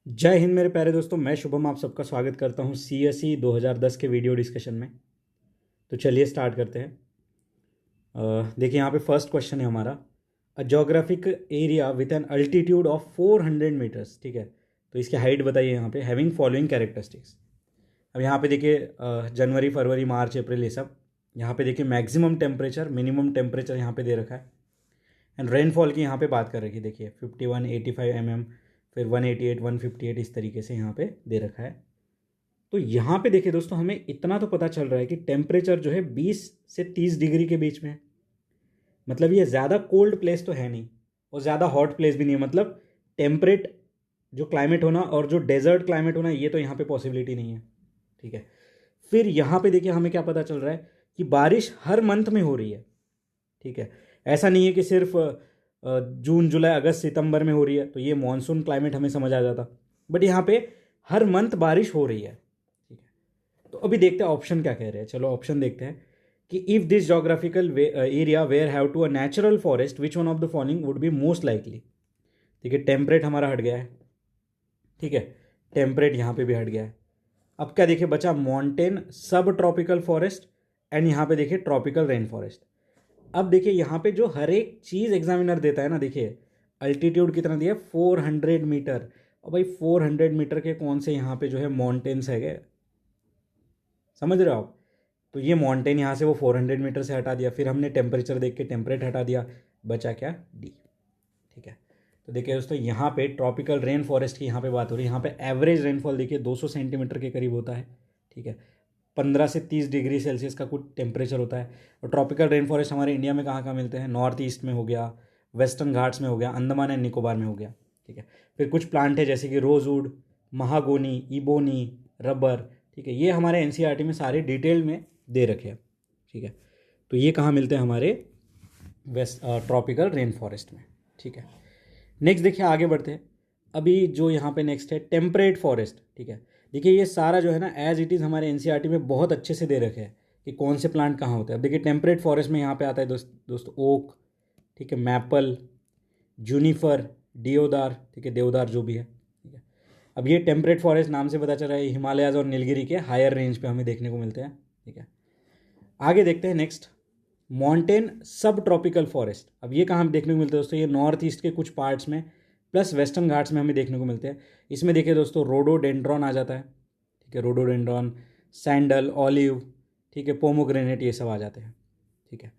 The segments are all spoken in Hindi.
जय हिंद मेरे प्यारे दोस्तों, मैं शुभम आप सबका स्वागत करता हूं CSE 2010 के वीडियो डिस्कशन में। तो चलिए स्टार्ट करते हैं। देखिए यहाँ पे फर्स्ट क्वेश्चन है हमारा, a geographic area with an altitude of 400 meters. ठीक है, तो इसकी हाइट बताइए यहाँ पे, हैविंग फॉलोइंग कैरेक्टरिस्टिक्स। अब यहाँ पे देखिए जनवरी फरवरी मार्च अप्रैल ये सब। यहाँ पे देखिए मैक्सिमम टेम्परेचर मिनिमम टेम्परेचर यहाँ पे दे रखा है, एंड रेनफॉल की यहाँ पे बात कर रखी है। देखिए 51 85 mm, फिर 188 158 इस तरीके से यहाँ पे दे रखा है। तो यहाँ पे देखिए दोस्तों, हमें इतना तो पता चल रहा है कि टेम्परेचर जो है 20 से 30 डिग्री के बीच में है। मतलब ये ज़्यादा कोल्ड प्लेस तो है नहीं और ज़्यादा हॉट प्लेस भी नहीं है। मतलब टेम्परेट जो क्लाइमेट होना और जो डेजर्ट क्लाइमेट होना, ये तो यहाँ पे पॉसिबिलिटी नहीं है। ठीक है, फिर यहाँ पे देखिए हमें क्या पता चल रहा है कि बारिश हर मंथ में हो रही है। ठीक है, ऐसा नहीं है कि सिर्फ जून जुलाई अगस्त सितंबर में हो रही है, तो ये मॉनसून क्लाइमेट हमें समझ आ जाता। बट यहाँ पे हर मंथ बारिश हो रही है। ठीक है, तो अभी देखते हैं ऑप्शन क्या कह रहे हैं। चलो ऑप्शन देखते हैं कि if this geographical area where have to a natural forest which one of the following would be most likely. ठीक है, टेम्परेट हमारा हट गया है। ठीक है, टेम्परेट यहाँ पे भी हट गया है। अब क्या देखिए बचा, माउंटेन सब ट्रॉपिकल फॉरेस्ट, एंड यहाँ पे देखिए ट्रॉपिकल रेन फॉरेस्ट। अब देखिए यहाँ पे जो हर एक चीज़ एग्जामिनर देता है ना, देखिए अल्टीट्यूड कितना दिया है 400 मीटर। और भाई 400 मीटर के कौन से यहाँ पे जो है माउंटेन्स है गए, समझ रहे हो आप। तो ये माउंटेन यहाँ से वो 400 मीटर से हटा दिया, फिर हमने टेम्परेचर देख के टेम्परेट हटा दिया, बचा क्या डी। ठीक है, तो देखिए दोस्तों यहाँ पे ट्रॉपिकल रेन फॉरेस्ट की यहाँ पे बात हो रही है। यहाँ पे एवरेज रेनफॉल देखिए 200 सेंटीमीटर के करीब होता है। ठीक है, 15 से 30 डिग्री सेल्सियस का कुछ टेम्परेचर होता है। और ट्रॉपिकल रेन फॉरेस्ट हमारे इंडिया में कहाँ कहाँ मिलते हैं, नॉर्थ ईस्ट में हो गया, वेस्टर्न घाट्स में हो गया, अंडमान एंड निकोबार में हो गया। ठीक है, फिर कुछ प्लांट है जैसे कि रोजवुड, महागोनी, इबोनी, रबर। ठीक है, ये हमारे NCERT में सारे डिटेल में दे रखे हैं। ठीक है, तो ये कहाँ मिलते हैं हमारे वेस्ट ट्रॉपिकल रेन फॉरेस्ट में। ठीक है, नेक्स्ट देखिए आगे बढ़ते हैं। अभी जो यहाँ पे नेक्स्ट है टेम्परेट फॉरेस्ट। ठीक है, देखिए ये सारा जो है ना एज इट इज़ हमारे NCERT में बहुत अच्छे से दे रखे हैं कि कौन से प्लांट कहाँ होते हैं। अब देखिए टेम्परेट फॉरेस्ट में यहाँ पे आता है दोस्त ओक, ठीक है, मैपल, जूनिफर, डियोदार, ठीक है, देवदार जो भी है। ठीक है, अब ये टेम्परेट फॉरेस्ट नाम से पता चल रहा है हिमालयाज और नीलगिरी के हायर रेंज पे हमें देखने को मिलते हैं। ठीक है, आगे देखते हैं नेक्स्ट, माउंटेन सब ट्रॉपिकल फॉरेस्ट। अब ये कहाँ देखने को मिलते हैं दोस्तों, ये नॉर्थ ईस्ट के कुछ पार्ट्स में प्लस वेस्टर्न घाट्स में हमें देखने को मिलते हैं। इसमें देखिए दोस्तों रोडोडेंड्रॉन आ जाता है। ठीक है, रोडोडेंड्रॉन, सैंडल, ऑलिव, ठीक है, पोमोग्रेनेट, ये सब आ जाते हैं। ठीक है,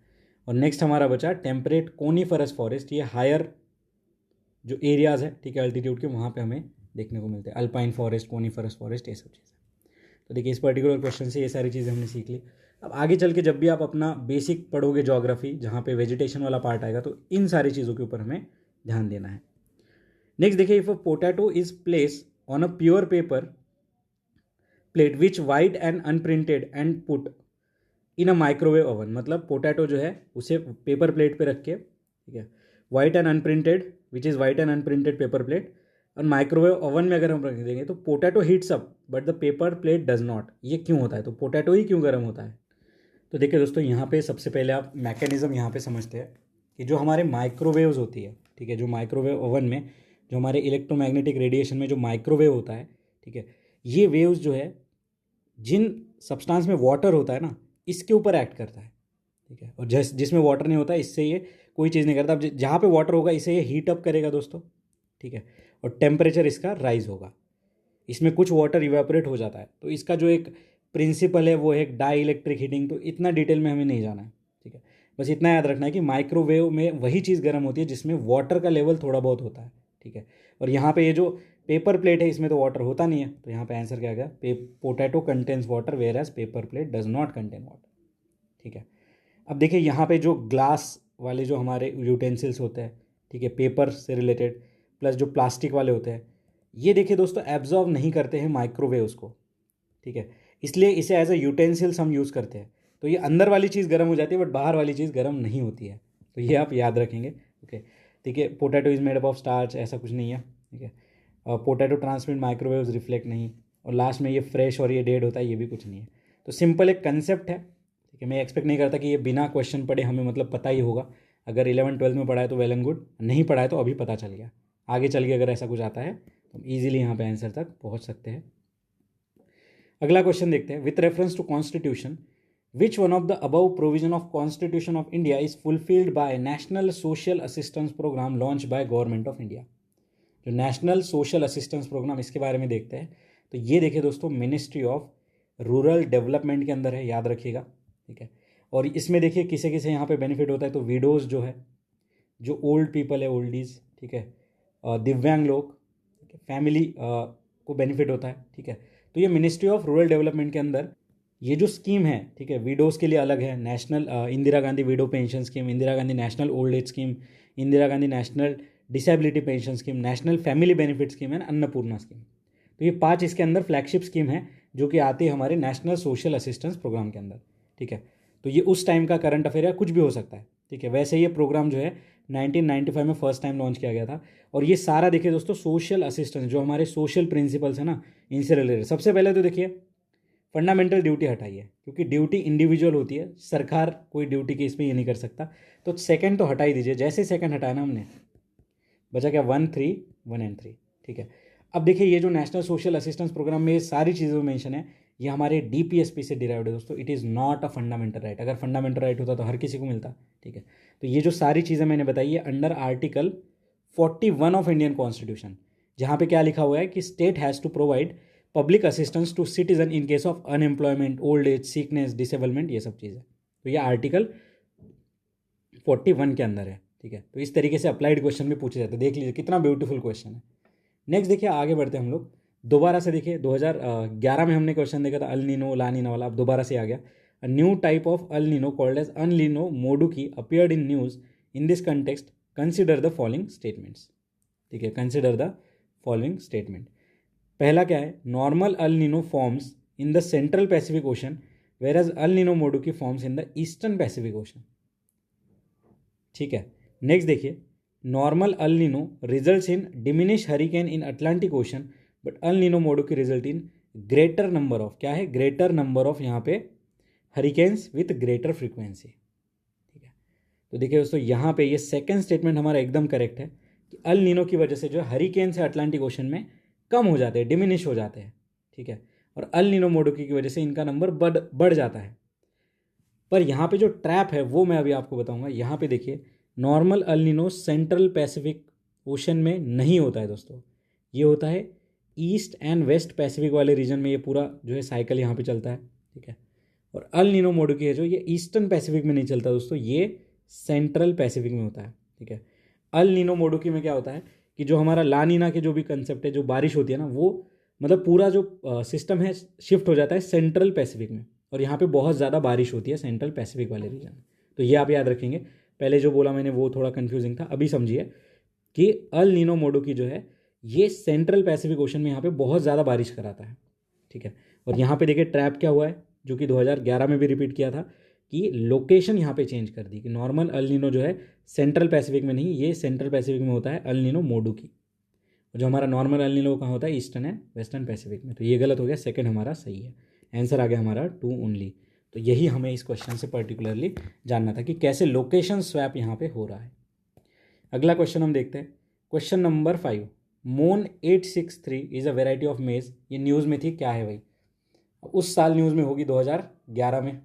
और नेक्स्ट हमारा बचा टेम्परेट कोनीफरस फॉरेस्ट। ये हायर जो एरियाज़ है, ठीक है, अल्टीट्यूड के, वहाँ पे हमें देखने को मिलते हैं। अल्पाइन फॉरेस्ट, कोनीफरस फॉरेस्ट, ये सब चीज़ें। तो देखिए इस पर्टिकुलर क्वेश्चन से ये सारी चीज़ें हमने सीख ली। अब आगे चल के जब भी आप अपना बेसिक पढ़ोगे ज्योग्राफी, जहाँ पे वेजिटेशन वाला पार्ट आएगा, तो इन सारी चीज़ों के ऊपर हमें ध्यान देना है। नेक्स्ट देखिए, if a potato is place on a pure paper plate which white and unprinted and put in a microwave oven. मतलब पोटैटो जो है उसे पेपर प्लेट पे रख के, ठीक है, white and unprinted, which is white and unprinted paper plate, और माइक्रोवेव ओवन में अगर हम रख देंगे तो potato heats up but the paper plate does not. ये क्यों होता है, तो पोटैटो ही क्यों गर्म होता है। तो देखिए दोस्तों यहाँ पे सबसे पहले आप मैकेनिज्म यहाँ पे समझते हैं कि जो हमारे माइक्रोवेव्स होती है, ठीक है, जो माइक्रोवेव ओवन में जो हमारे इलेक्ट्रोमैग्नेटिक रेडिएशन में जो माइक्रोवेव होता है, ठीक है, ये वेव्स जो है जिन सब्सटेंस में वाटर होता है ना, इसके ऊपर एक्ट करता है। ठीक है, और जिसमें वाटर नहीं होता इससे ये कोई चीज़ नहीं करता। अब जहाँ पे वाटर होगा इसे ये हीट अप करेगा दोस्तों। ठीक है, और टेम्परेचर इसका राइज होगा। इसमें कुछ वाटर इवेपोरेट हो जाता है। तो इसका जो एक प्रिंसिपल है वो है डाई इलेक्ट्रिक हीटिंग। तो इतना डिटेल में हमें नहीं जाना है। ठीक है, बस इतना याद रखना है कि माइक्रोवेव में वही चीज़ गर्म होती है जिसमें वाटर का लेवल थोड़ा बहुत होता है। ठीक है, और यहाँ पे ये जो पेपर प्लेट है इसमें तो वाटर होता नहीं है, तो यहाँ पे आंसर क्या गया, potato contains water whereas paper plate does not contain water. ठीक है, अब देखिए यहाँ पे जो ग्लास वाले जो हमारे यूटेंसिल्स होते हैं, ठीक है, पेपर से रिलेटेड, प्लस जो प्लास्टिक वाले होते हैं, ये देखिए दोस्तों एब्जॉर्व नहीं करते हैं माइक्रोवेव्स को। ठीक है, इसलिए इसे एज अ यूटेंसिल्स हम यूज़ करते हैं। तो ये अंदर वाली चीज़ गर्म हो जाती है बट बाहर वाली चीज़ गर्म नहीं होती है। तो ये आप याद रखेंगे। ओके, ठीक है, potato is made up of starch, ऐसा कुछ नहीं है। ठीक है, और पोटैटो ट्रांसमिट माइक्रोवेव्स रिफ्लेक्ट नहीं, और लास्ट में ये फ्रेश और ये डेड होता है, ये भी कुछ नहीं है। तो सिंपल एक कंसेप्ट है। ठीक है, मैं एक्सपेक्ट नहीं करता कि ये बिना क्वेश्चन पढ़े हमें मतलब पता ही होगा। अगर 11 12 में पढ़ा है तो वेल एंड गुड, नहीं पढ़ा है तो अभी पता चल गया। आगे चल के अगर ऐसा कुछ आता है तो हम ईजिली यहाँ पे आंसर तक पहुँच सकते हैं। अगला क्वेश्चन देखते हैं। With reference to constitution which one of the above provision of constitution of India is fulfilled by national social assistance programme launch by government of India. जो नेशनल सोशल असिस्टेंस प्रोग्राम, इसके बारे में देखते हैं। तो ये देखिए दोस्तों, मिनिस्ट्री ऑफ रूरल डेवलपमेंट के अंदर है, याद रखिएगा, ठीक है। और इसमें देखिए किसे किसे यहाँ पे बेनिफिट होता है। तो विडोज़ जो है, जो ओल्ड पीपल है, ओल्डीज, ठीक है, दिव्यांग लोग, फैमिली को बेनिफिट होता है, ठीक है। तो ये मिनिस्ट्री ऑफ रूरल डेवलपमेंट के अंदर ये जो स्कीम है, ठीक है, विडोज़ के लिए अलग है, national Indira Gandhi window pension scheme, Indira Gandhi national old age scheme, Indira Gandhi national disability pension scheme, national family benefit scheme and Annapurna scheme. तो ये 5 इसके अंदर फ्लैगशिप स्कीम है जो कि आती है हमारे नेशनल सोशल असिस्टेंस प्रोग्राम के अंदर, ठीक है। तो ये उस टाइम का करंट अफेयर या कुछ भी हो सकता है, ठीक है। वैसे ये प्रोग्राम जो है 1995 में फर्स्ट टाइम लॉन्च किया गया था। और ये सारा देखिए दोस्तों सोशल असिस्टेंस, जो हमारे सोशल प्रिंसिपल्स है ना, इनसे रिलेटेड। सबसे पहले तो देखिए फंडामेंटल ड्यूटी हटाइए, क्योंकि ड्यूटी इंडिविजुअल होती है, सरकार कोई ड्यूटी केस पे ये नहीं कर सकता। तो सेकंड तो हटा ही दीजिए। जैसे सेकंड हटाया ना हमने, बचा क्या, 1, 3, 1 एंड 3, ठीक है। अब देखिए ये जो नेशनल सोशल असिस्टेंस प्रोग्राम में ये सारी चीज़ें मेंशन है, ये हमारे डीपीएसपी से डिराइव्ड है दोस्तों। It is not a fundamental right. अगर फंडामेंटल राइट होता तो हर किसी को मिलता, ठीक है। तो ये जो सारी चीज़ें मैंने बताई है under article 41 of Indian constitution, जहाँ पे क्या लिखा हुआ है कि state has to provide public assistance to citizen in case of unemployment, old age, sickness, disablement, ये सब चीज़ें। तो ये आर्टिकल 41 के अंदर है, ठीक है। तो इस तरीके से अप्लाइड क्वेश्चन भी पूछे जाते हैं। देख लीजिए कितना ब्यूटीफुल क्वेश्चन है। नेक्स्ट देखिए, आगे बढ़ते हैं हम लोग। दोबारा से देखिए 2011 में हमने क्वेश्चन देखा था अल नीनो ला नीना वाला, अब दोबारा से आ गया। A new type of El Nino called as El Nino Modoki appeared in news in this context, consider the following statements, ठीक है। Consider the following statement. पहला क्या है, normal El Nino forms in the central Pacific ocean whereas El Nino Modoki forms in the eastern Pacific ocean, ठीक है। नेक्स्ट देखिए, normal El Nino results in diminish hurricane in Atlantic ocean but Al Nino Modoki result in greater number of, क्या है, ग्रेटर नंबर ऑफ यहाँ पे हरिकेन्स विथ ग्रेटर फ्रीक्वेंसी, ठीक है। तो देखिए दोस्तों यहाँ पे ये सेकंड स्टेटमेंट हमारा एकदम करेक्ट है कि अल नीनो की वजह से जो हरिकेन से अटलांटिक ओशन में कम हो जाते हैं, डिमिनिश हो जाते हैं, ठीक है। और अल नीनो मोडुकी की वजह से इनका नंबर बढ़ जाता है। पर यहाँ पे जो ट्रैप है वो मैं अभी आपको बताऊंगा। यहाँ पे देखिए, normal El Nino central Pacific ocean में नहीं होता है दोस्तों, ये होता है ईस्ट एंड वेस्ट पैसिफिक वाले रीजन में। ये पूरा जो है साइकिल यहाँ पे चलता है, ठीक है। और अल नीनो मोडुकी है जो, ये ईस्टर्न पैसिफिक में नहीं चलता दोस्तों, ये सेंट्रल पैसिफिक में होता है, ठीक है। अल नीनो मोडुकी में क्या होता है कि जो हमारा ला नीना के जो भी कंसेप्ट है, जो बारिश होती है ना, वो मतलब पूरा जो सिस्टम है शिफ्ट हो जाता है सेंट्रल पैसिफिक में। और यहाँ पे बहुत ज़्यादा बारिश होती है सेंट्रल पैसिफिक वाले रीजन में। तो ये आप याद रखेंगे। पहले जो बोला मैंने वो थोड़ा कंफ्यूजिंग था, अभी समझिए कि अल नीनो मोडुकी जो है ये सेंट्रल पैसिफिक ओशन में यहाँ पे बहुत ज़्यादा बारिश कराता है, ठीक है। और यहाँ पे देखिए ट्रैप क्या हुआ है, जो कि 2011 में भी रिपीट किया था, कि लोकेशन यहाँ पे चेंज कर दी कि नॉर्मल अल नीनो जो है सेंट्रल पैसिफिक में नहीं, ये सेंट्रल पैसिफिक में होता है अल नीनो मोडुकी। जो हमारा नॉर्मल अल नीनो कहाँ होता है, ईस्टर्न एंड वेस्टर्न पैसिफिक में। तो ये गलत हो गया, सेकंड हमारा सही है। आंसर आ गया हमारा 2 ओनली। तो यही हमें इस क्वेश्चन से पर्टिकुलरली जानना था कि कैसे लोकेशन स्वैप यहाँ पे हो रहा है। अगला क्वेश्चन हम देखते हैं, क्वेश्चन नंबर 5। मोन 863 इज़ अ वेराइटी ऑफ मेज। ये न्यूज़ में थी, क्या है भाई, उस साल न्यूज़ में होगी 2011 में।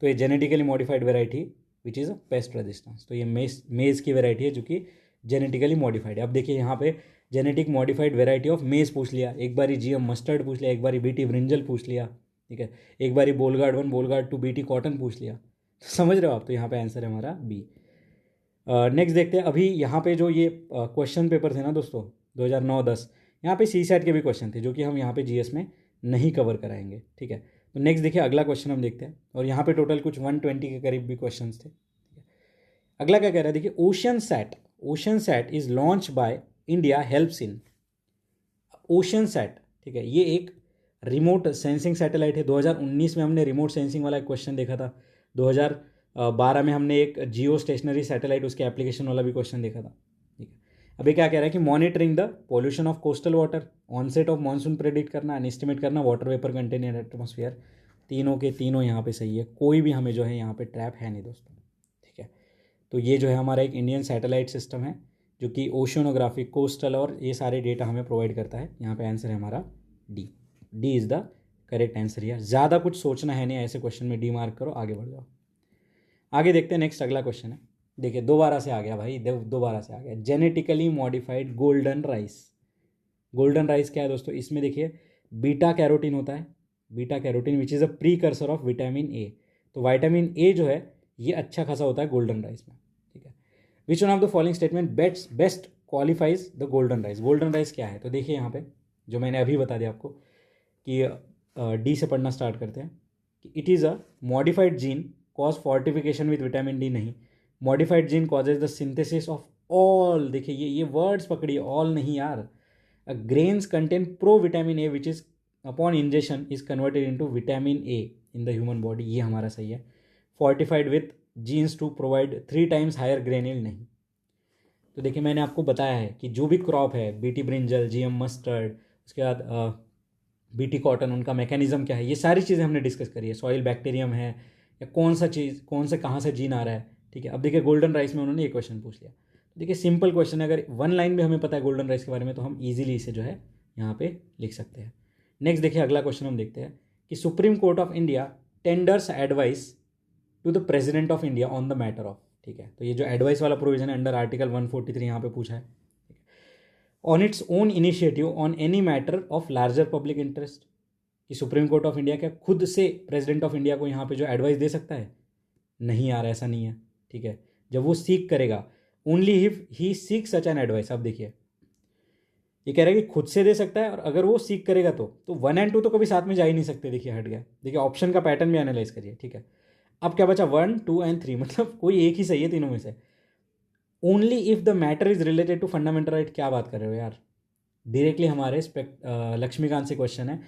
तो ये genetically modified variety which is a paste resistance. तो ये मेज़ की वेराइटी है जो कि जेनेटिकली मॉडिफाइड है। अब देखिए यहाँ पे जेनेटिक मॉडिफाइड वेराइटी ऑफ मेज़ पूछ लिया, एक बारी जीएम मस्टर्ड पूछ लिया, एक बारी बीटी ब्रिंजल पूछ लिया, ठीक है, एक बारी बोलगार्ड 1 बोलगार्ड 2 बीटी कॉटन पूछ लिया। तो समझ रहे हो आप, तो यहाँ पे आंसर है हमारा बी। नेक्स्ट देखते हैं। अभी यहाँ पे जो ये क्वेश्चन पेपर थे ना दोस्तों 2009-10, यहाँ पे CSAT के भी क्वेश्चन थे जो कि हम यहाँ पे GS में नहीं कवर कराएंगे, ठीक है। तो नेक्स्ट देखिए, अगला क्वेश्चन हम देखते हैं। और यहाँ पे टोटल कुछ 120 के करीब भी क्वेश्चन थे। अगला क्या कह रहा है, देखिए, Oceansat is launch by India helps in. Oceansat, ठीक है, ये एक रिमोट सेंसिंग सैटेलाइट है। 2019 में हमने रिमोट सेंसिंग वाला एक क्वेश्चन देखा था। 2012 में हमने एक जियो स्टेशनरी सैटेलाइट, उसके एप्लीकेशन वाला भी क्वेश्चन देखा था, ठीक है। अभी क्या कह रहा है कि monitoring the pollution of coastal water, onset of monsoon predict करना एंड एस्टिमेट करना, water vapour content in atmosphere. तीनों के तीनों यहाँ पे सही है, कोई भी हमें जो है यहाँ पे ट्रैप है नहीं दोस्तों, ठीक है। तो ये जो है हमारा एक इंडियन सैटेलाइट सिस्टम है जो कि ओशनोग्राफिक, कोस्टल और ये सारे डेटा हमें प्रोवाइड करता है। यहाँ पे आंसर है हमारा D. D is the correct answer. यार ज़्यादा कुछ सोचना है नहीं, ऐसे क्वेश्चन में डी मार्क करो, आगे बढ़ जाओ। आगे देखते हैं, नेक्स्ट अगला क्वेश्चन है। देखिए दोबारा से आ गया भाई, दोबारा से आ गया। Genetically modified golden rice. Golden rice क्या है दोस्तों? इसमें देखिए बीटा कैरोटीन होता है, beta carotene which is a precursor of vitamin A. तो विटामिन ए जो है ये अच्छा खासा होता है गोल्डन राइस में, ठीक है। विच one of the following statement best qualifies the golden rice. Golden rice क्या है? तो देखिए यहाँ पे जो मैंने अभी बता दिया आपको कि डी से पढ़ना स्टार्ट करते हैं कि it is a modified gene cause fortification with vitamin D. नहीं, modified gene causes the synthesis of all, देखिए ये वर्ड्स पकड़िए, ऑल नहीं यार। grains contain pro-vitamin A which is upon ingestion is converted into vitamin A in the human body। ये हमारा सही है। fortified with genes to provide 3 times higher grain yield। नहीं। तो देखिए मैंने आपको बताया है कि जो भी क्रॉप है, बीटी ब्रिंजल, जीएम मस्टर्ड, उसके बाद बीटी कॉटन, उनका मैकेनिज्म क्या है, ये सारी चीज़ें हमने डिस्कस करी है। सॉइल बैक्टीरियम है या कौन सा चीज़, कौन से कहाँ से जीन आ रहा है, ठीक है। अब देखिए गोल्डन राइस में उन्होंने ये क्वेश्चन पूछ लिया। देखिए सिंपल क्वेश्चन है, अगर वन लाइन में हमें पता है गोल्डन राइस के बारे में तो हम इजीली इसे जो है यहाँ पे लिख सकते हैं। नेक्स्ट देखिए अगला क्वेश्चन हम देखते हैं कि Supreme Court of India tenders advice to the president of India on the matter of, ठीक है। तो ये जो एडवाइस वाला प्रोविजन है अंडर आर्टिकल 143 यहाँ पे पूछा है, on its own initiative on any matter of larger public interest. कि सुप्रीम कोर्ट ऑफ इंडिया क्या खुद से प्रेसिडेंट ऑफ इंडिया को यहाँ पे जो एडवाइस दे सकता है? नहीं यार, ऐसा नहीं है, ठीक है। जब वो सीक करेगा, only if he seek such an advice. अब देखिए ये कह रहा है कि खुद से दे सकता है, और अगर वो सीक करेगा तो 1 और 2 तो कभी साथ में जा ही नहीं सकते। देखिए हट गया, देखिए ऑप्शन का पैटर्न भी एनालाइज करिए, ठीक है। अब क्या बचा? 1, 2 और 3, मतलब कोई एक ही सही है तीनों में से। Only if the matter is related to fundamental right, क्या बात कर रहे हो यार? डायरेक्टली हमारे लक्ष्मीकांत से क्वेश्चन है,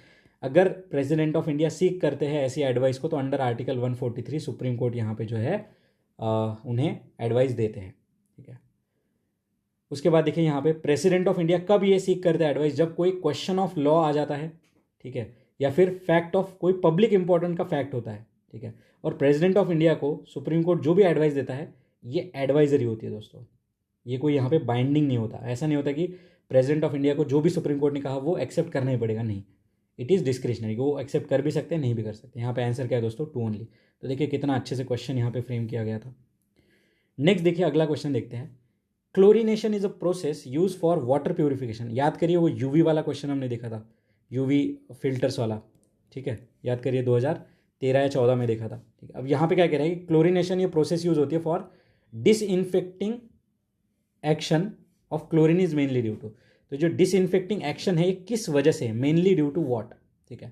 अगर प्रेसिडेंट ऑफ इंडिया सीक करते हैं ऐसी एडवाइस को तो अंडर आर्टिकल 143 सुप्रीम कोर्ट यहाँ पे जो है उन्हें एडवाइस देते हैं, ठीक है। उसके बाद देखिए यहाँ पे प्रेसिडेंट ऑफ इंडिया कब ये सीक करते हैं एडवाइस? जब कोई क्वेश्चन ऑफ लॉ आ जाता है, ठीक है, या फिर फैक्ट ऑफ कोई पब्लिक इंपॉर्टेंट का फैक्ट होता है, ठीक है। और प्रेसिडेंट ऑफ इंडिया को सुप्रीम कोर्ट जो भी एडवाइस देता है ये एडवाइजरी होती है दोस्तों, ये कोई यहाँ पे बाइंडिंग नहीं होता। ऐसा नहीं होता कि प्रेसिडेंट ऑफ इंडिया को जो भी सुप्रीम कोर्ट ने कहा वो एक्सेप्ट करना ही पड़ेगा, नहीं, इट इज़ डिस्क्रिशनरी, वो एक्सेप्ट कर भी सकते हैं, नहीं भी कर सकते। यहाँ पे आंसर क्या है दोस्तों? 2 ओनली। तो देखिए कितना अच्छे से क्वेश्चन यहाँ पे फ्रेम किया गया था। नेक्स्ट देखिए अगला क्वेश्चन देखते हैं। Chlorination is a process use for water purification. याद करिए वो यूवी वाला क्वेश्चन हमने देखा था, यूवी फिल्टर्स वाला, ठीक है, याद करिए 2013 या 14 में देखा था, ठीक है। अब यहाँ पे क्या कह रहा है कि क्लोरिनेशन ये प्रोसेस यूज होती है for disinfecting action of chlorine is mainly due to. तो जो डिसइंफेक्टिंग एक्शन है ये किस वजह से? मेनली ड्यू टू व्हाट, ठीक है।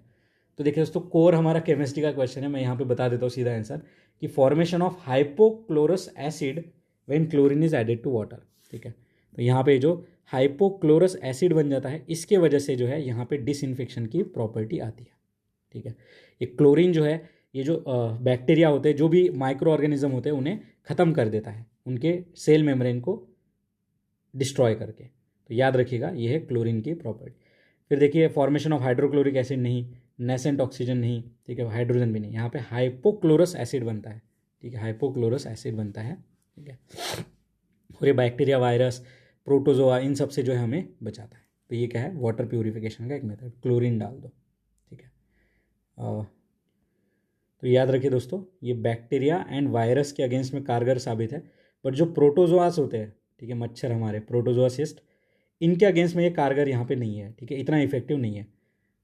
तो देखिए दोस्तों कोर हमारा केमिस्ट्री का क्वेश्चन है, मैं यहाँ पे बता देता हूँ सीधा आंसर कि formation of hypochlorous acid when chlorine is added to water, ठीक है। तो यहाँ पे जो हाइपोक्लोरस एसिड बन जाता है इसके वजह से जो है यहाँ पे डिसइंफेक्शन की प्रॉपर्टी आती है, ठीक है। ये क्लोरीन जो है ये जो बैक्टीरिया होते हैं, जो भी माइक्रो ऑर्गेनिज्म होते हैं, उन्हें ख़त्म कर देता है, उनके सेल मेम्ब्रेन को डिस्ट्रॉय करके। तो याद रखिएगा ये है क्लोरीन की प्रॉपर्टी। फिर देखिए फॉर्मेशन ऑफ हाइड्रोक्लोरिक एसिड नहीं, नेसेंट ऑक्सीजन नहीं, ठीक है, हाइड्रोजन भी नहीं, यहाँ पे हाइपोक्लोरस एसिड बनता है, ठीक है, हाइपोक्लोरस एसिड बनता है, ठीक है। और ये बैक्टीरिया, वायरस, प्रोटोजोआ, इन सब से जो है हमें बचाता है। तो ये क्या है? वाटर प्योरिफिकेशन का एक मेथड, क्लोरीन डाल दो, ठीक है। तो याद रखिए दोस्तों ये बैक्टीरिया एंड वायरस के अगेंस्ट में कारगर साबित है, बट जो प्रोटोजोआस होते हैं, ठीक है, मच्छर हमारे प्रोटोजोआ सिस्ट, इनके अगेंस्ट में ये कारगर यहाँ पे नहीं है, ठीक है, इतना इफेक्टिव नहीं है।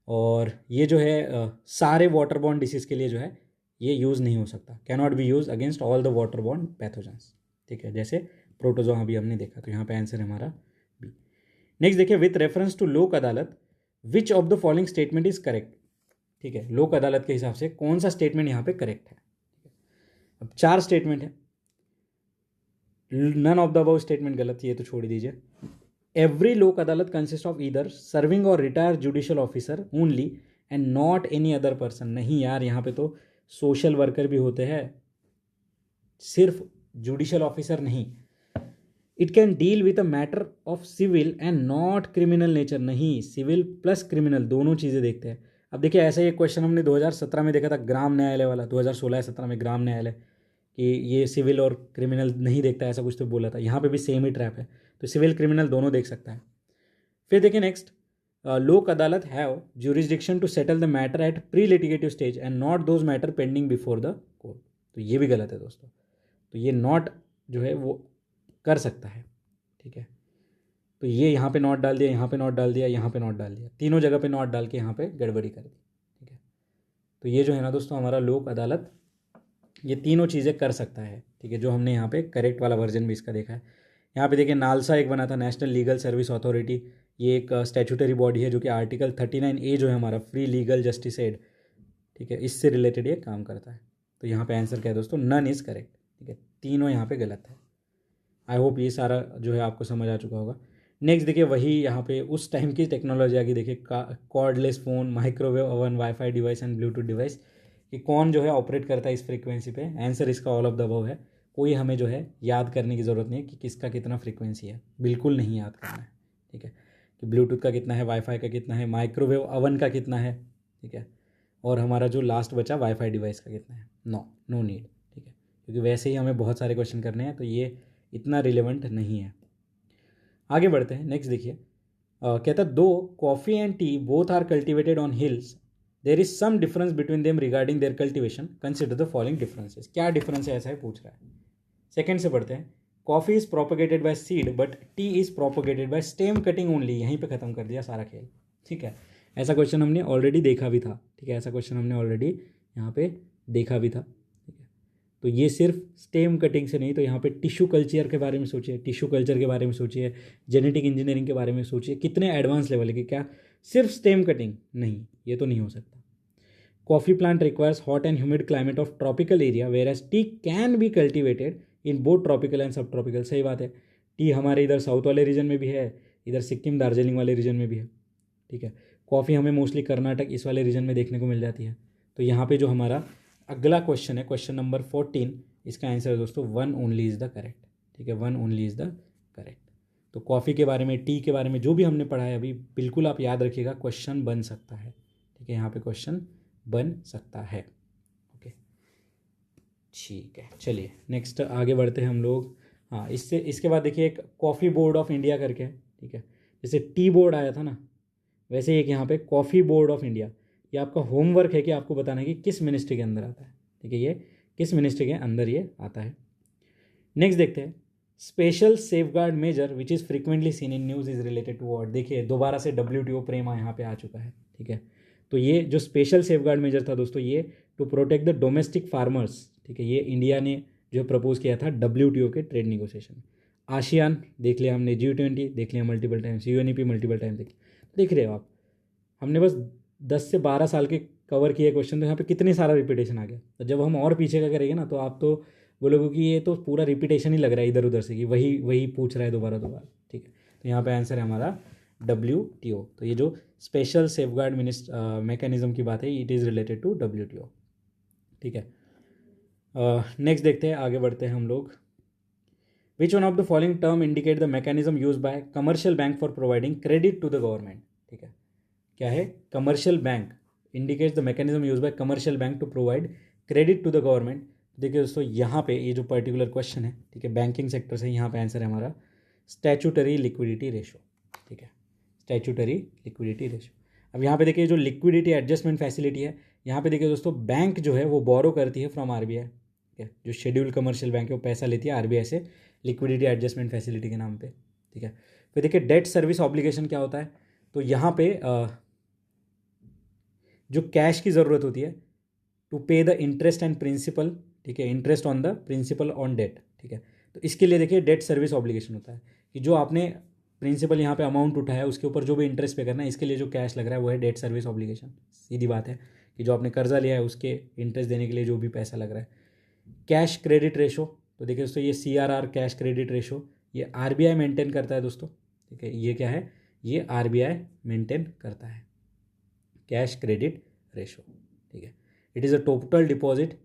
और ये जो है सारे वाटर बॉर्न डिसीज़ के लिए जो है ये यूज़ नहीं हो सकता, can not B use against all the water borne pathogens, ठीक है, जैसे प्रोटोजोआ अभी हमने देखा। तो यहाँ पे आंसर है हमारा बी। नेक्स्ट देखिए विथ रेफरेंस टू लोक अदालत which of the following statement is correct, ठीक है। लोक अदालत के हिसाब से कौन सा स्टेटमेंट यहाँ पे करेक्ट है? अब 4 स्टेटमेंट है, none of the above statement गलत, ये तो छोड़ दीजिए। Every Lok Adalat consist of either serving और retired judicial officer only and not any other person. नहीं यार, यहाँ पे तो सोशल वर्कर भी होते हैं, सिर्फ जुडिशियल ऑफिसर नहीं। It can deal with a matter of civil and not criminal nature. नहीं, सिविल प्लस क्रिमिनल दोनों चीज़ें देखते हैं। अब देखिए ऐसा ही एक क्वेश्चन हमने 2017 में देखा था, ग्राम न्यायालय वाला, 2016-17 में ग्राम न्यायालय, कि ये सिविल और क्रिमिनल नहीं देखता, ऐसा कुछ तो बोला था। यहाँ पे भी सेम ही ट्रैप है। तो सिविल क्रिमिनल दोनों देख सकता है। फिर देखिए next, Lok Adalat have jurisdiction to settle the matter at pre litigative stage and not those matter pending before the court. तो ये भी गलत है दोस्तों, तो ये नॉट जो है वो कर सकता है, ठीक है। तो ये यहाँ पे नॉट डाल दिया, यहाँ पे नॉट डाल दिया, यहाँ पे नॉट डाल दिया, तीनों जगह पे नॉट डाल के यहाँ पे गड़बड़ी कर दी, ठीक है। तो ये जो है ना दोस्तों हमारा लोक अदालत ये तीनों चीज़ें कर सकता है, ठीक है, जो हमने यहाँ पे करेक्ट वाला वर्जन भी इसका देखा है। यहाँ पे देखिए नालसा एक बना था, नेशनल लीगल सर्विस अथॉरिटी, ये एक स्टैट्यूटरी बॉडी है जो कि आर्टिकल 39A जो है हमारा फ्री लीगल जस्टिस एड, ठीक है, इससे रिलेटेड ये काम करता है। तो यहाँ पे आंसर क्या है दोस्तों, नन इज़ करेक्ट, ठीक है, तीनों यहाँ पे गलत है। आई होप ये सारा जो है आपको समझ आ चुका होगा। नेक्स्ट देखिए वही यहाँ पे उस टाइम की टेक्नोलॉजी आ गई, देखिए cordless phone, microwave oven, wifi device and Bluetooth device, कि कौन जो है ऑपरेट करता है इस फ्रीक्वेंसी पे। आंसर इसका ऑल ऑफ द अबव है। कोई हमें जो है याद करने की ज़रूरत नहीं है कि किसका कितना फ्रीक्वेंसी है, बिल्कुल नहीं याद करना है, ठीक है, कि ब्लूटूथ का कितना है, वाईफाई का कितना है, माइक्रोवेव ओवन का कितना है, ठीक है, और हमारा जो लास्ट बचा वाईफाई डिवाइस का कितना है। नो नीड, ठीक है, क्योंकि वैसे ही हमें बहुत सारे क्वेश्चन करने हैं, तो ये इतना रिलेवेंट नहीं है। आगे बढ़ते हैं। नेक्स्ट देखिए, कहता है दो coffee and tea both are cultivated on hills, there is some difference between them regarding their cultivation, consider the following differences. क्या डिफरेंस है ऐसा है पूछ रहा है। सेकंड से पढ़ते हैं, coffee is propagated bye seed but T is propagated by stem cutting only. यहीं पे खत्म कर दिया सारा खेल, ठीक है। ऐसा क्वेश्चन हमने ऑलरेडी देखा भी था, ठीक है, ऐसा क्वेश्चन हमने ऑलरेडी यहाँ पे देखा भी था, ठीक है। तो ये सिर्फ स्टेम कटिंग से नहीं, तो यहाँ पे टिश्यू कल्चर के बारे में सोचिए, टिश्यू कल्चर के बारे में सोचिए, जेनेटिक इंजीनियरिंग के बारे में सोचिए, कितने एडवांस लेवल है कि क्या सिर्फ स्टेम कटिंग नहीं, ये तो नहीं हो सकता। Coffee plant requires hot and humid climate of tropical area whereas tea can be cultivated in both tropical and subtropical बात है, टी हमारे इधर साउथ वाले रीजन में भी है, इधर सिक्किम दार्जिलिंग वाले रीजन में भी है, ठीक है। कॉफ़ी हमें मोस्टली कर्नाटक इस वाले रीजन में देखने को मिल जाती है। तो यहाँ पे जो हमारा अगला क्वेश्चन है, क्वेश्चन नंबर 14, इसका आंसर है दोस्तों 1 ओनली इज़ द करेक्ट, ठीक है, 1 ओनली इज़ द करेक्ट। तो कॉफ़ी के बारे में, टी के बारे में जो भी हमने पढ़ा है अभी, बिल्कुल आप याद रखिएगा, क्वेश्चन बन सकता है, ठीक है, यहाँ पे क्वेश्चन बन सकता है, ओके, ठीक है। चलिए नेक्स्ट आगे बढ़ते हैं हम लोग। हाँ, इसके बाद देखिए एक कॉफ़ी बोर्ड ऑफ इंडिया करके है, ठीक है, जैसे टी बोर्ड आया था ना, वैसे एक यहाँ पे कॉफ़ी बोर्ड ऑफ इंडिया। ये आपका होमवर्क है कि आपको बताना है कि किस मिनिस्ट्री के अंदर आता है, ठीक है, ये किस मिनिस्ट्री के अंदर ये आता है। नेक्स्ट देखते हैं, special safeguard measure which is frequently seen in news is related to what. देखिए दोबारा से WTO प्रेमा यहाँ पे आ चुका है, ठीक है। तो ये जो स्पेशल सेफगार्ड मेजर था दोस्तों, ये to protect the domestic farmers, ठीक है, ये इंडिया ने जो प्रपोज किया था WTO के ट्रेड निगोशिएशन। आशियान देख लिया हमने, G20 देख लिया multiple times, UNEP multiple times देख रहे हो आप। हमने बस 10 से 12 साल के कवर किए क्वेश्चन, तो यहाँ पे कितने सारा रिपीटेशन आ गया। तो जब हम और पीछे का करेंगे ना, तो आप तो बोलोगे कि ये तो पूरा रिपीटेशन ही लग रहा है इधर उधर से, कि वही वही पूछ रहा है दोबारा, ठीक है। तो यहाँ पे आंसर है हमारा WTO। तो ये जो स्पेशल सेफगार्ड मैकेनिज्म की बात है, it is related to WTO, ठीक है। नेक्स्ट देखते हैं, आगे बढ़ते हैं हम लोग। Which one of the following term indicate the mechanism use by commercial bank for providing credit to the government, ठीक है, क्या है, commercial bank indicates the mechanism use by commercial bank to provide credit to the government. देखिए दोस्तों यहाँ पे ये जो पर्टिकुलर क्वेश्चन है, ठीक है, बैंकिंग सेक्टर से, यहाँ पे आंसर है हमारा स्टैट्यूटरी लिक्विडिटी रेशो, ठीक है, स्टैट्यूटरी लिक्विडिटी रेशो। अब यहाँ पे देखिए जो लिक्विडिटी एडजस्टमेंट फैसिलिटी है, यहाँ पे देखिए दोस्तों बैंक जो है वो बोरो करती है फ्रॉम RBI, ठीक है, जो शेड्यूल कमर्शियल बैंक है वो पैसा लेती है RBI से लिक्विडिटी एडजस्टमेंट फैसिलिटी के नाम पे, ठीक है। फिर देखिए डेट सर्विस ऑब्लिगेशन क्या होता है, तो यहाँ पे जो कैश की ज़रूरत होती है टू पे द इंटरेस्ट एंड प्रिंसिपल, ठीक है, interest on the principal on debt, ठीक है। तो इसके लिए देखिए डेट सर्विस ऑब्लिगेशन होता है कि जो आपने प्रिंसिपल यहाँ पे अमाउंट उठाया है उसके ऊपर जो भी इंटरेस्ट पे करना है, इसके लिए जो कैश लग रहा है वो है डेट सर्विस ऑब्लिगेशन। सीधी बात है कि जो आपने कर्जा लिया है उसके इंटरेस्ट देने के लिए जो भी पैसा लग रहा है। कैश क्रेडिट रेशो, तो देखिए दोस्तों ये CRR कैश क्रेडिट रेशो ये RBI मेंटेन करता है दोस्तों, ठीक है, ये क्या है, ये RBI मेंटेन करता है कैश क्रेडिट रेशो, ठीक है। It is a total deposit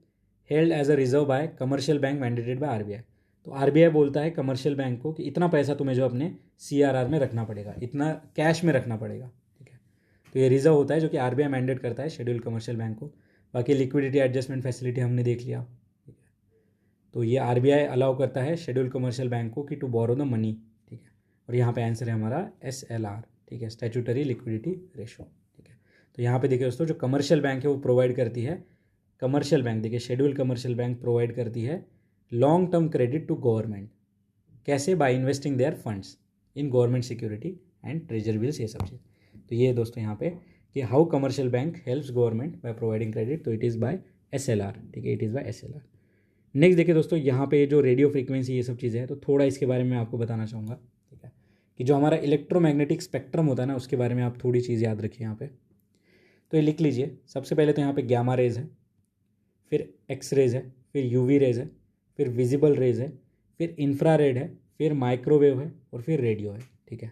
held as a reserve by commercial bank mandated by RBI। तो RBI बोलता है कमर्शियल बैंक को कि इतना पैसा तुम्हें जो अपने CRR में रखना पड़ेगा, इतना कैश में रखना पड़ेगा, ठीक है। तो ये रिजर्व होता है जो कि RBI मैंडेट करता है शेड्यूल कमर्शियल बैंक को। बाकी लिक्विडिटी एडजस्टमेंट फैसिलिटी हमने देख लिया, ठीक है। तो ये RBI अलाउ करता है शेड्यूल कमर्शियल बैंक को कि टू बोरो द मनी, ठीक है, और यहाँ पे आंसर है हमारा SLR, ठीक है, स्टैट्यूटरी लिक्विडिटी रेशो, ठीक है। तो यहाँ पे देखिए दोस्तों, जो कमर्शियल बैंक है वो प्रोवाइड करती है, कमर्शियल बैंक देखिए, शेड्यूल कमर्शियल बैंक प्रोवाइड करती है long term credit to government. कैसे? By investing their funds in government security and treasury bills, ये सब चीज़। तो ये दोस्तों यहाँ पे कि how commercial bank helps government by providing credit, तो इट इज़ बाय SLR, ठीक है, it is by SLR। Next देखिए दोस्तों, यहाँ पे जो रेडियो फ्रीक्वेंसी ये सब चीज़ें हैं, तो थोड़ा इसके बारे में आपको बताना चाहूँगा, ठीक है, कि जो हमारा इलेक्ट्रोमैग्नेटिक स्पेक्ट्रम होता है ना, उसके बारे में आप थोड़ी चीज़ याद रखिए यहाँ पे। तो ये लिख लीजिए, सबसे पहले तो यहाँ पे गैमा रेज है, फिर एक्स रेज है, फिर UV रेज है, फिर विजिबल रेज है, फिर इंफ्रारेड है, फिर माइक्रोवेव है, और फिर रेडियो है, ठीक है।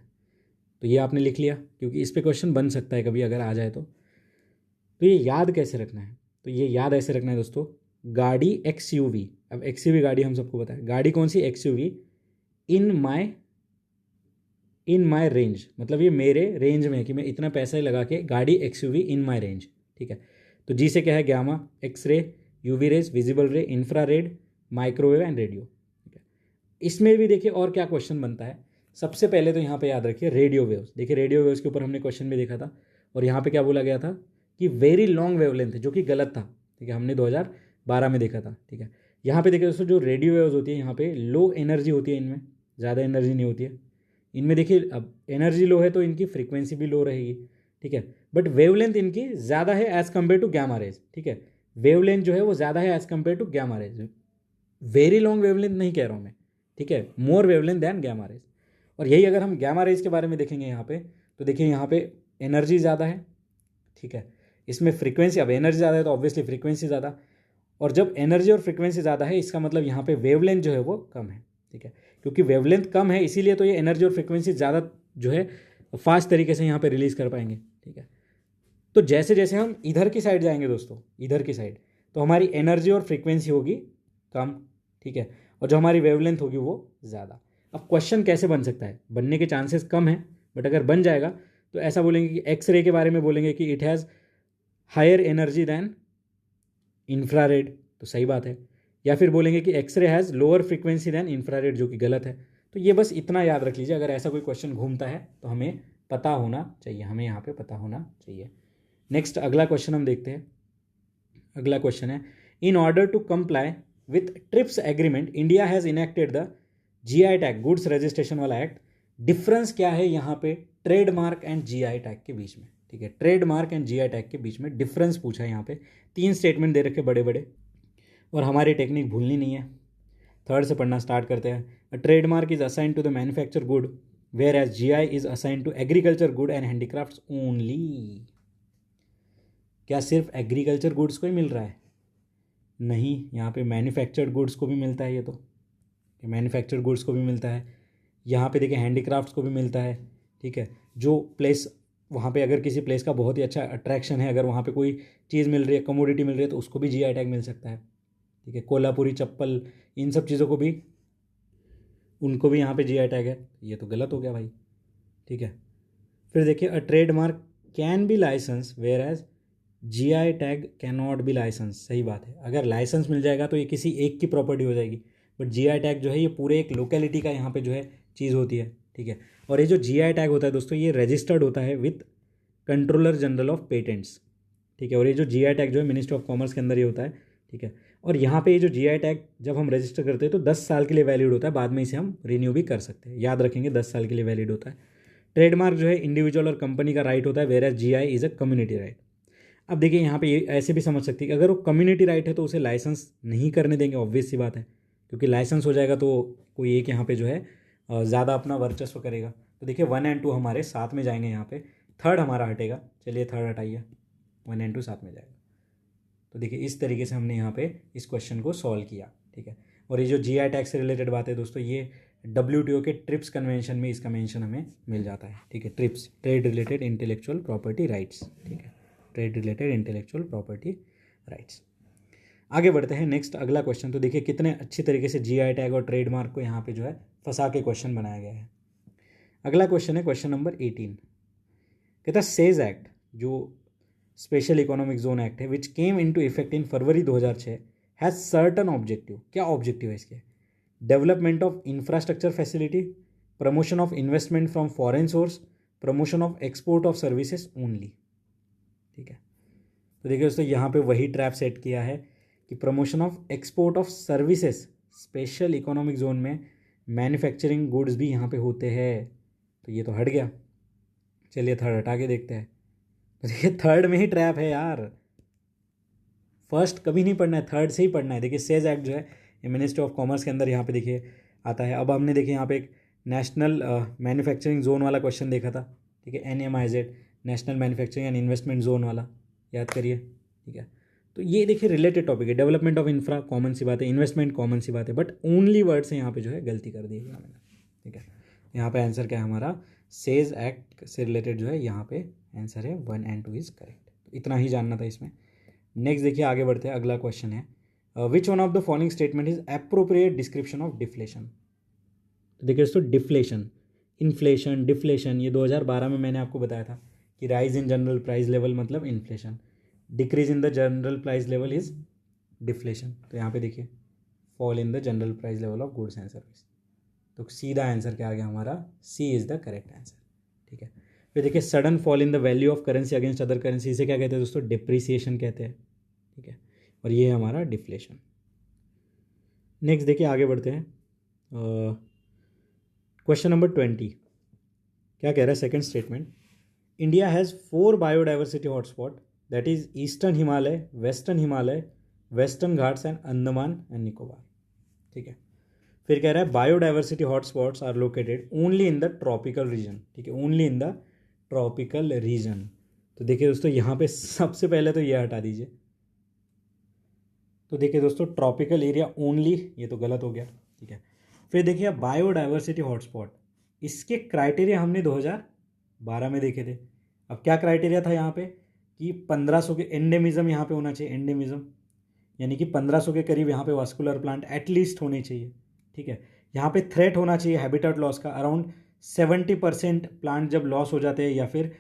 तो ये आपने लिख लिया, क्योंकि इस पे क्वेश्चन बन सकता है कभी अगर आ जाए तो। ये याद कैसे रखना है? तो ये याद ऐसे रखना है दोस्तों, गाड़ी XUV, अब XUV गाड़ी हम सबको पता है, गाड़ी कौन सी? XUV इन माई रेंज, मतलब ये मेरे रेंज में है कि मैं इतना पैसा लगा के गाड़ी XUV इन माई रेंज, ठीक है। तो जी से क्या है? Gamma, X ray, UV rays, visible ray, infrared, microwave and radio, ठीक है। इसमें भी देखिए और क्या क्वेश्चन बनता है। सबसे पहले तो यहाँ पे याद रखिए रेडियो वेव्स, देखिए रेडियो वेव्स के ऊपर हमने क्वेश्चन भी देखा था, और यहाँ पे क्या बोला गया था कि वेरी लॉन्ग वेवलेंथ है, जो कि गलत था, ठीक है, हमने 2012 में देखा था, ठीक है। यहाँ पे देखिए दोस्तों, जो रेडियो वेव्स होती है यहाँ पे लो एनर्जी होती है, इनमें ज़्यादा एनर्जी नहीं होती है इनमें। देखिए अब एनर्जी लो है तो इनकी फ्रीक्वेंसी भी लो रहेगी, ठीक है, बट वेवलेंथ इनकी ज़्यादा है as compare to gamma rays, ठीक है। वेवलेंथ जो है वो ज़्यादा है as compare to gamma rays, very long wavelength नहीं कह रहा हूँ मैं, ठीक है, more wavelength than gamma rays. और यही अगर हम गैमा रेज के बारे में देखेंगे यहाँ पे, तो देखिए यहाँ पे एनर्जी ज़्यादा है, ठीक है, इसमें फ्रीक्वेंसी, अब एनर्जी ज़्यादा है तो ऑब्वियसली फ्रीक्वेंसी ज़्यादा, और जब एनर्जी और फ्रीक्वेंसी ज़्यादा है इसका मतलब यहाँ पे वेवलेंथ जो है वो कम है, ठीक है, क्योंकि वेवलेंथ कम है इसीलिए तो ये एनर्जी और फ्रीक्वेंसी ज़्यादा जो है फास्ट तरीके से यहाँ पे रिलीज़ कर पाएंगे, ठीक है। तो जैसे जैसे हम इधर की साइड जाएंगे दोस्तों, इधर की साइड, तो हमारी एनर्जी और फ्रीक्वेंसी होगी कम, ठीक है, और जो हमारी वेवलेंथ होगी वो ज़्यादा। अब क्वेश्चन कैसे बन सकता है? बनने के चांसेस कम है, बट अगर बन जाएगा तो ऐसा बोलेंगे कि एक्सरे के बारे में बोलेंगे कि it has higher energy than infrared, तो सही बात है, या फिर बोलेंगे कि X ray has lower frequency than infrared, जो कि गलत है। तो ये बस इतना याद रख लीजिए, अगर ऐसा कोई क्वेश्चन घूमता है तो हमें पता होना चाहिए, हमें यहाँ पे पता होना चाहिए। नेक्स्ट अगला क्वेश्चन हम देखते हैं। अगला क्वेश्चन है, in order to comply with TRIPS agreement India has enacted the GI tag, goods registration वाला एक्ट। डिफरेंस क्या है यहाँ पे ट्रेडमार्क एंड GI टैग के बीच में, ठीक है, ट्रेडमार्क एंड GI टैग के बीच में डिफरेंस पूछा है यहाँ पे। 3 स्टेटमेंट दे रखे बड़े बड़े, और हमारी टेक्निक भूलनी नहीं है। थर्ड से पढ़ना स्टार्ट करते हैं। A trademark is assign to the manufacture good whereas GI is assign to agriculture good and handicrafts only. क्या सिर्फ एग्रीकल्चर गुड्स को ही मिल रहा है? नहीं, यहाँ पे मैन्युफैक्चर्ड गुड्स को भी मिलता है, ये तो मैन्युफैक्चर्ड गुड्स को भी मिलता है, यहाँ पे देखिए हैंडीक्राफ्ट्स को भी मिलता है, ठीक है। जो प्लेस वहाँ पे अगर किसी प्लेस का बहुत ही अच्छा अट्रैक्शन है, अगर वहाँ पे कोई चीज़ मिल रही है, कमोडिटी मिल रही है, तो उसको भी GI टैग मिल सकता है, ठीक है। कोल्हापुरी चप्पल, इन सब चीज़ों को भी, उनको भी यहाँ पे GI टैग है। ये तो गलत हो गया भाई, ठीक है। फिर देखिए, a trademark can be license whereas GI tag can not be license, सही बात है। अगर लाइसेंस मिल जाएगा तो ये किसी एक की प्रॉपर्टी हो जाएगी, बट GI टैग जो है ये पूरे एक लोकेलिटी का यहाँ पे जो है चीज़ होती है, ठीक है। और ये जो GI टैग होता है दोस्तों, ये रजिस्टर्ड होता है with controller general of patents, ठीक है। और ये जो GI टैग जो है मिनिस्ट्री ऑफ कॉमर्स के अंदर ये होता है, ठीक है। और यहाँ पे ये जो GI टैग जब हम रजिस्टर करते हैं तो 10 साल के लिए वैलिड होता है, बाद में इसे हम रिन्यू भी कर सकते हैं, याद रखेंगे 10 साल के लिए वैलिड होता है। ट्रेडमार्क जो है इंडिविजुअल और कंपनी का राइट होता है, whereas GI is a community right. अब देखिए यहाँ पे ये ऐसे भी समझ सकते हैं कि अगर वो कम्युनिटी राइट है तो उसे लाइसेंस नहीं करने देंगे, ऑब्वियस सी बात है, क्योंकि लाइसेंस हो जाएगा तो कोई एक यहाँ पे जो है ज़्यादा अपना वर्चस्व करेगा। तो देखिए 1 और 2 हमारे साथ में जाएंगे, यहाँ पे थर्ड हमारा हटेगा, चलिए थर्ड हटाइए, 1 और 2 साथ में जाएगा। तो देखिए इस तरीके से हमने यहाँ पे इस क्वेश्चन को सॉल्व किया, ठीक है। और ये जो GI टैग से रिलेटेड बात है दोस्तों, ये WTO के ट्रिप्स कन्वेंशन में इसका मेंशन हमें मिल जाता है, ठीक है। Trips, trade related intellectual property rights, ठीक है, trade related intellectual property rights. आगे बढ़ते हैं, नेक्स्ट अगला क्वेश्चन। तो देखिए कितने अच्छी तरीके से GI टैग और ट्रेडमार्क को यहाँ पे जो है फंसा के क्वेश्चन बनाया गया है। अगला क्वेश्चन है क्वेश्चन नंबर 18, कहता है सेज एक्ट, जो स्पेशल इकोनॉमिक जोन एक्ट है, which came into effect in February 2006, has certain objective. क्या ऑब्जेक्टिव है इसके? Development of infrastructure facility, promotion of investment from foreign source, promotion of export of services only. ठीक है, तो देखिए दोस्तों यहाँ पे वही ट्रैप सेट किया है कि promotion of export of services, special economic zone में मैन्युफैक्चरिंग गुड्स भी यहाँ पे होते हैं, तो ये तो हट गया। चलिए थर्ड हटा के देखते हैं। तो देखिए थर्ड में ही ट्रैप है यार, फर्स्ट कभी नहीं पढ़ना है, थर्ड से ही पढ़ना है। देखिए सेज एक्ट जो है ये मिनिस्ट्री ऑफ कॉमर्स के अंदर यहाँ पे देखिए आता है। अब हमने देखिए यहाँ पे एक नेशनल मैन्युफैक्चरिंग जोन वाला क्वेश्चन देखा था, ठीक है, NMIZ, national manufacturing and investment zone वाला, याद करिए। ठीक है, तो ये देखिए रिलेटेड टॉपिक है। डेवलपमेंट ऑफ इंफ्रा कॉमन सी बात है, इन्वेस्टमेंट कॉमन सी बात है, बट ओनली वर्ड से यहाँ पे जो है गलती कर दी है मैंने। ठीक है, यहाँ पे आंसर क्या है हमारा, सेज एक्ट से रिलेटेड जो है यहाँ पे आंसर है 1 and 2 इज करेक्ट। तो इतना ही जानना था इसमें। नेक्स्ट देखिए आगे बढ़ते हैं, अगला क्वेश्चन है विच one of the following statement is appropriate description of deflation. तो देखिए दोस्तों डिफ्लेशन, इन्फ्लेशन, डिफ्लेशन, ये 2012 में मैंने आपको बताया था कि rise in general price level मतलब inflation, decrease in the general price level is deflation. तो यहाँ पे देखिए fall in the general price level of goods and service, तो सीधा आंसर क्या आ गया हमारा, C is the correct answer. ठीक है, फिर देखिए sudden fall in the value of currency against other currency, इसे क्या कहते हैं दोस्तों, डिप्रिसिएशन कहते हैं। ठीक है, और ये है हमारा डिफ्लेशन। नेक्स्ट देखिए आगे बढ़ते हैं, क्वेश्चन नंबर 20 क्या कह रहा है, second statement, India has 4 biodiversity hotspot that is eastern Himalaya, western Ghats and Andaman and Nicobar. ठीक है, फिर कह रहा है biodiversity hotspots are located only in the tropical region. ठीक है, only in the tropical region. तो देखिए दोस्तों यहाँ पे सबसे पहले तो ये हटा दीजिए। तो देखिए दोस्तों ट्रॉपिकल एरिया ओनली, ये तो गलत हो गया। ठीक है, फिर देखिए बायोडाइवर्सिटी हॉटस्पॉट, इसके क्राइटेरिया हमने 2012 में देखे थे। अब क्या क्राइटेरिया था यहाँ पे कि 1500 के एंडेमिज्म यहाँ पे होना चाहिए, एंडेमिज्म यानी कि 1500 के करीब यहाँ पे वास्कुलर प्लांट एटलीस्ट होने चाहिए। ठीक है, यहाँ पे थ्रेट होना चाहिए हैबिटेट लॉस का, अराउंड 70% प्लांट जब लॉस हो जाते हैं, या फिर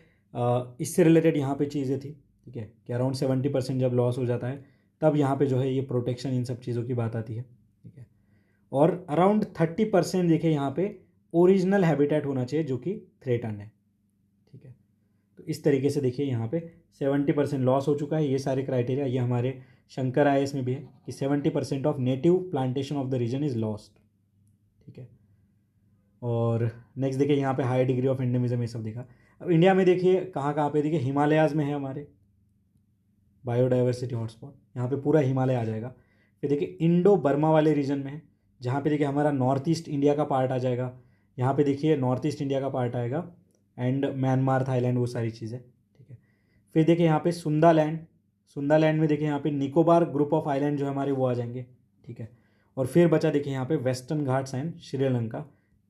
इससे रिलेटेड यहाँ पे चीज़ें थी। ठीक है, कि अराउंड 70% जब लॉस हो जाता है तब यहाँ पे जो है ये प्रोटेक्शन इन सब चीज़ों की बात आती है। ठीक है, और अराउंड 30% देखिए यहाँ पे ओरिजिनल हैबिटेट होना चाहिए जो कि थ्रेटन है। ठीक है, तो इस तरीके से देखिए यहाँ पे 70% लॉस हो चुका है। ये सारे क्राइटेरिया ये हमारे शंकर IAS में भी है कि 70% of native plantation of the region is lost. ठीक है, और नेक्स्ट देखिए यहाँ पे हाई डिग्री ऑफ एंडेमिज्म, ये सब देखा। अब इंडिया में देखिए कहाँ कहाँ पे, देखिए हिमालयाज में है हमारे बायोडाइवर्सिटी हॉटस्पॉट, यहाँ पे पूरा हिमालय आ जाएगा। फिर देखिए इंडो बर्मा वाले रीजन में है, जहाँ पे देखिए हमारा नॉर्थ ईस्ट इंडिया का पार्ट आ जाएगा। यहाँ पे देखिए नॉर्थ ईस्ट इंडिया का पार्ट आएगा एंड म्यांमार, थाईलैंड, वो सारी चीज़ें। ठीक है, फिर देखिए यहाँ पे सुंदालैंड में देखिए यहाँ पे निकोबार ग्रुप ऑफ आइलैंड जो हमारे वो आ जाएंगे। ठीक है, और फिर बचा देखिए यहाँ पे वेस्टर्न घाट्स एंड श्रीलंका,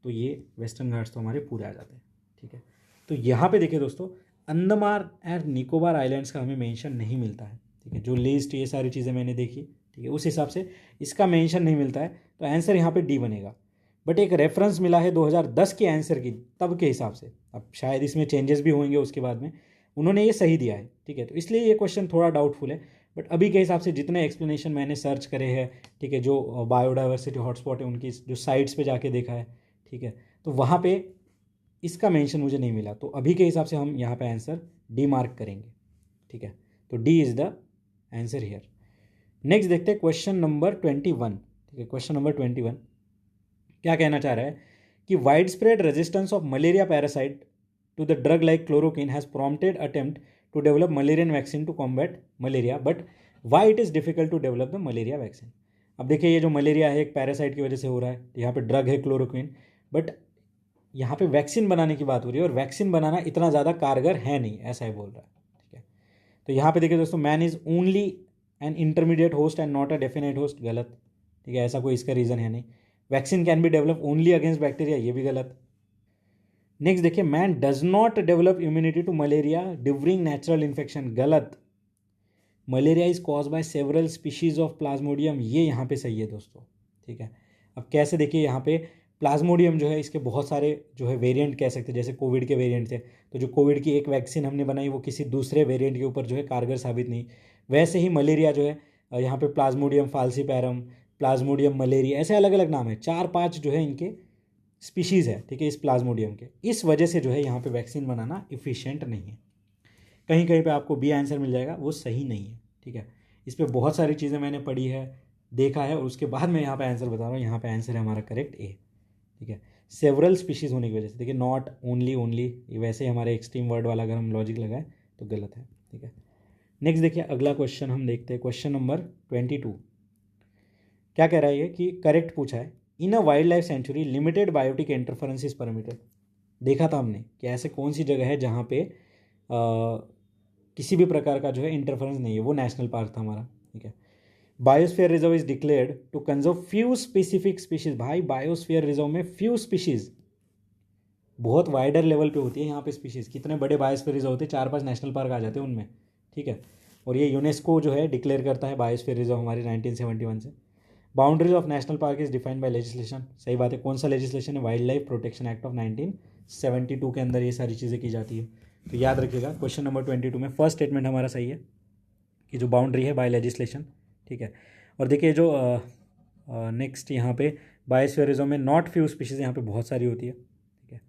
तो ये वेस्टर्न घाट्स तो हमारे पूरे आ जाते हैं। ठीक है, तो यहाँ पे देखिए दोस्तों अंडमान एंड निकोबार आइलैंड्स का हमें मेंशन नहीं मिलता है। ठीक है, जो लिस्ट ये सारी चीज़ें मैंने देखी, ठीक है, उस हिसाब से इसका मेंशन नहीं मिलता है, तो आंसर यहाँ पे डी बनेगा। बट एक रेफरेंस मिला है 2010 के आंसर की, तब के हिसाब से, अब शायद इसमें चेंजेस भी होंगे उसके बाद में, उन्होंने ये सही दिया है। ठीक है, तो इसलिए ये क्वेश्चन थोड़ा डाउटफुल है, बट अभी के हिसाब से जितने एक्सप्लेनेशन मैंने सर्च करे हैं, ठीक है, जो बायोडाइवर्सिटी हॉटस्पॉट है उनकी जो साइट्स पे जाके देखा है, ठीक है, तो वहाँ पे इसका मेंशन मुझे नहीं मिला। तो अभी के हिसाब से हम यहाँ पे आंसर डी मार्क करेंगे। ठीक है, तो D is the answer here. Next देखते हैं क्वेश्चन नंबर 21। ठीक है, क्वेश्चन नंबर 21 क्या कहना चाह रहा है कि wide spread resistance of malaria parasite to the drug like chloroquine has prompted attempt to develop Malarian vaccine to combat malaria, but why it is difficult to develop the malaria vaccine। अब देखिए ये जो मलेरिया है एक पैरासाइट की वजह से हो रहा है, यहाँ पे ड्रग है क्लोरोक्विन, बट यहाँ पे वैक्सीन बनाने की बात हो रही है और वैक्सीन बनाना इतना ज़्यादा कारगर है नहीं, ऐसा ही बोल रहा है। ठीक है, तो यहाँ पे देखिए दोस्तों man is only an intermediate host and not a definite host, गलत। ठीक है, ऐसा कोई इसका रीज़न है नहीं। Vaccine can be develop only against bacteria, ये भी गलत। नेक्स्ट देखिए man does not develop immunity to malaria during natural infection, गलत। Malaria is cause by several species of plasmodium, ये यहाँ पे सही है दोस्तों। ठीक है, अब कैसे देखिए यहाँ पे प्लाज्मोडियम जो है इसके बहुत सारे जो है वेरिएंट कह सकते हैं, जैसे कोविड के वेरिएंट थे, तो जो कोविड की एक वैक्सीन हमने बनाई वो किसी दूसरे वेरिएंट के ऊपर जो है कारगर साबित नहीं, वैसे ही मलेरिया जो है यहाँ पे प्लाज्मोडियम फाल्सीपैरम, प्लाज्मोडियम मलेरिया, ऐसे अलग अलग नाम है, 4-5 जो है इनके स्पीशीज़ है, ठीक है, इस प्लाज्मोडियम के, इस वजह से जो है यहाँ पे वैक्सीन बनाना इफ़िशियंट नहीं है। कहीं कहीं पे आपको बी आंसर मिल जाएगा, वो सही नहीं है, ठीक है। इस पर बहुत सारी चीज़ें मैंने पढ़ी है, देखा है, और उसके बाद मैं यहाँ पे आंसर बता रहा हूँ। यहाँ पे आंसर है हमारा करेक्ट ए, ठीक है। सेवरल स्पीशीज़ होने की वजह से, देखिए नॉट ओनली, ओनली वैसे ही हमारे एक्सट्रीम वर्ड वाला अगर हम लॉजिक लगाए तो गलत है, ठीक है। नेक्स्ट देखिए अगला क्वेश्चन हम देखते हैं, क्वेश्चन नंबर 22। क्या कह रहा है ये कि करेक्ट पूछा है, in a wildlife sanctuary limited biotic interference is permitted. देखा था हमने कि ऐसे कौन सी जगह है जहाँ पे किसी भी प्रकार का जो है इंटरफेरेंस नहीं है, वो नेशनल पार्क था हमारा, ठीक है। Biosphere reserve is declared to conserve few specific species. भाई बायोस्फीयर रिजर्व में फ्यू स्पीशीज, बहुत वाइडर लेवल पे होती है यहाँ पे स्पीशीज़। कितने बड़े बायोस्फीयर रिजर्व होते हैं, 4-5 नेशनल पार्क आ जाते हैं उनमें, ठीक है। और ये यूनेस्को जो है डिक्लेयर करता है बायोस्फीयर रिजर्व हमारे 1971 से। Boundaries of national park is defined by legislation. सही बात है, कौन सा लेजिस्लेशन है, wild life protection act of 1972 के अंदर ये सारी चीज़ें की जाती है। तो याद रखिएगा क्वेश्चन नंबर 22 में फर्स्ट स्टेटमेंट हमारा सही है कि जो बाउंड्री है बाय लेजिस्लेशन, ठीक है। और देखिए जो नेक्स्ट यहाँ पे बायोस्फीयर रिजर्व में नॉट फ्यू स्पीशीज़ यहाँ पे बहुत सारी होती है, ठीक है।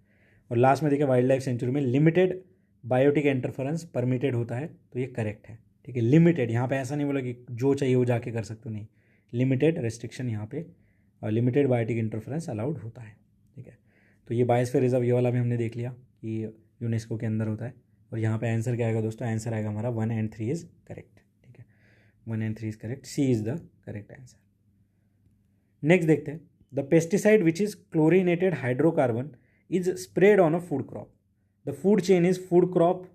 और लास्ट में देखिए वाइल्ड लाइफ सेंचुरी में लिमिटेड बायोटिक इंटरफेरेंस परमिटेड होता है, तो ये करेक्ट है, ठीक है। लिमिटेड, यहाँ पे ऐसा नहीं बोला कि जो चाहिए वो जाके कर सकते हो, नहीं, लिमिटेड रेस्ट्रिक्शन यहाँ पे, लिमिटेड बायोटिक इंटरफेरेंस अलाउड होता है, ठीक है। तो ये बायोस्फीयर रिजर्व ये वाला भी हमने देख लिया कि यूनेस्को के अंदर होता है। और यहाँ पे आंसर क्या आएगा दोस्तों, आंसर आएगा हमारा 1 and 3 इज़ करेक्ट, ठीक है। 1 and 3 is correct, C is the correct answer. Next देखते हैं, the pesticide which is chlorinated hydrocarbon is spread on a food crop. The food chain is food crop,